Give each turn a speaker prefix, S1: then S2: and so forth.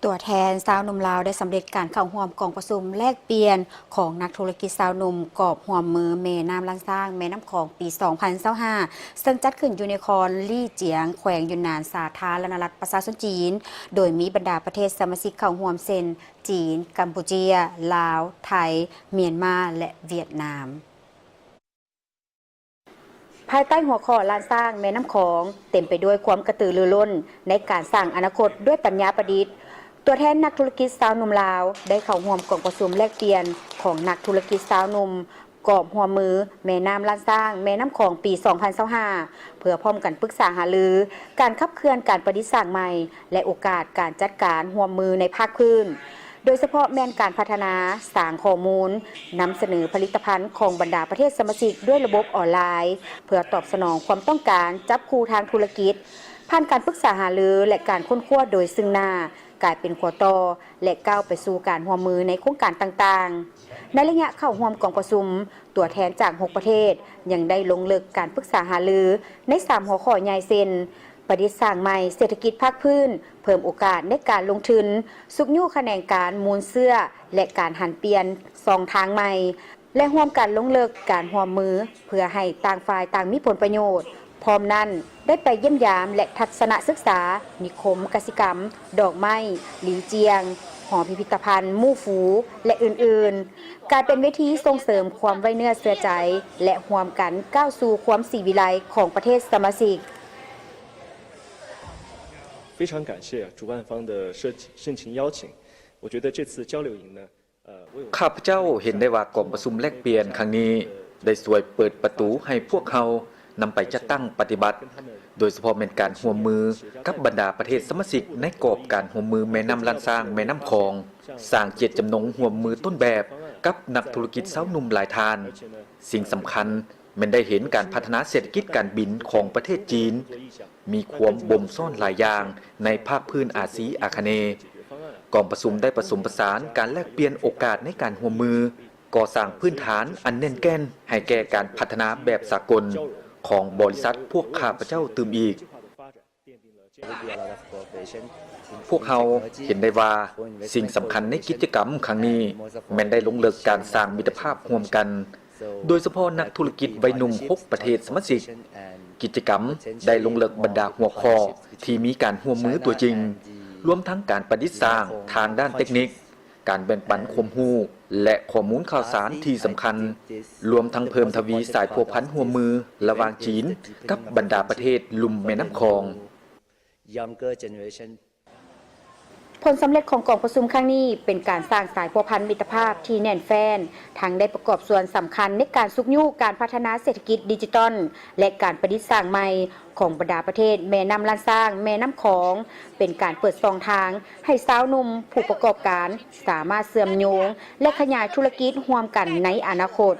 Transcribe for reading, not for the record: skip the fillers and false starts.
S1: ตัวแทนสาวหนุ่มลาวได้สำเร็จการเข้าร่วมกองประชุมแลกเปลี่ยนของนักธุรกิจสาวหนุ่มกอบห่วมมือแม่น้ำล้านสร้างแม่น้ำของปี 2025 ซึ่งจัดขึ้นอยู่ในคอนลี่เจียงแขวงยุนนานสาธารณรัฐประชาชนจีนโดยมีบรรดาประเทศสมาชิกเข้าร่วมเช่นจีนกัมพูชีลาวไทยเมียนมาและเวียดนามภายใต้หัวข้อล้านสร้างแม่น้ำของเต็มไปด้วยความกระตือรือร้นในการสร้างอนาคตด้วยปัญญาประดิษฐ์ตัวแทนนักธุรกิจสาวหนุ่มลาวได้เข้าร่วมกองประชุมแลกเปลี่ยนของนักธุรกิจสาวหนุ่มกอบหัวมือแม่น้ำล้านสร้างแม่น้ำของปี 2025 เพื่อพร้อมกันปรึกษาหารือการขับเคลื่อนการประดิษฐ์สร้างใหม่และโอกาสการจัดการหัวมือในภาคพื้นโดยเฉพาะแม่นการพัฒนาสร้างข้อมูลนำเสนอผลิตภัณฑ์ของบรรดาประเทศสมาชิกด้วยระบบออนไลน์เพื่อตอบสนองความต้องการจับคู่ทางธุรกิจผ่านการปรึกษาหารือและการค้นคว้าโดยซึ่งหน้ากลายเป็นขัวต่อและก้าวไปสู่การร่วมมือในโครงการต่างๆในระยะเข้าร่วมกองประชุมตัวแทนจาก 6 ประเทศยังได้ลงลึกการปรึกษาหารือใน 3 หัวข้อใหญ่เช่นประดิษฐ์สร้างใหม่เศรษฐกิจภาคพื้นเพิ่มโอกาสในการลงทุนสุกยู่แขนงการมูลเสื้อและการหันเปลี่ยน2 ทางใหม่และร่วมกันลงลึกการร่วมมือเพื่อให้ต่างฝ่ายต่างมีผลประโยชน์พร้อมนั้นได้ไปเยี่ยมยามและทัศนศึกษานิคมกสิกรรมดอกไม้หลีเจียงหอพิพิธภัณฑ์มู่ฟูและอื่นๆการเป็นเวทีส่งเสริมความไว้เนื้อเชื่อใจและร่วมกันก้าวสู่ความสีวิไลของประเทศสมาชิก
S2: 非常感谢主办方的盛情邀请。我觉得这次交流营呢，
S3: ข้าพเจ้าเห็นได้ว่ากองประชุมแลกเปลี่ยนครั้งนี้ได้ช่วยเปิดประตูให้พวกเขานำไปจัดตั้งปฏิบัติโดยเฉพาะเป็นการร่วมมือกับบรรดาประเทศสมาชิกในกรอบการร่วมมือแม่น้ำล้านสร้างแม่น้ำคลองสร้างเจตจำนงร่วมมือต้นแบบกับนักธุรกิจสาวหนุ่มหลายทานสิ่งสำคัญมันได้เห็นการพัฒนาเศรษฐกิจการบินของประเทศจีนมีความบ่มซ่อนหลายอย่างในภาคพื้นอาซีอาคเนย์กองประชุมได้ผสมผสานการแลกเปลี่ยนโอกาสในการร่วมมือก่อสร้างพื้นฐานอันแน่นแก่นให้แก่การพัฒนาแบบสากลของบริษัทพวกข้าพเจ้าตื่มอีกพวกเขาเห็นได้ว่าสิ่งสำคัญในกิจกรรมครั้งนี้แม้นได้ลงลึกการสร้างมิตรภาพร่วมกันโดยเฉพาะนักธุรกิจวัยหนุ่ม6 ประเทศสมาชิกกิจกรรมได้ลงลึกบรรดาหัวข้อที่มีการร่วมมือตัวจริงรวมทั้งการประดิษฐ์สร้างทางด้านเทคนิคการแบ่งปันความรู้และข้อมูลข่าวสารที่สำคัญรวมทั้งเพิ่มทวีสายพัวพันร่วมมือระหว่างจีนกับบรรดาประเทศลุ่มแม่น้ำคลองผลสำเร็จของกองประชุมครั้งนี้เป็นการสร้างสายพัวพันมิตรภาพที่แน่นแฟ้นทั้งได้ประกอบส่วนสำคัญในการสุกยู่การพัฒนาเศรษฐกิจดิจิทัลและการประดิษฐ์สร้างใหม่ของบรรดาประเทศแม่น้ำล้านสร้างแม่น้ำของเป็นการเปิดช่องทางให้สาวหนุ่มผู้ประกอบการสามารถเชื่อมโยงและขยายธุรกิจร่วมกันในอนาคต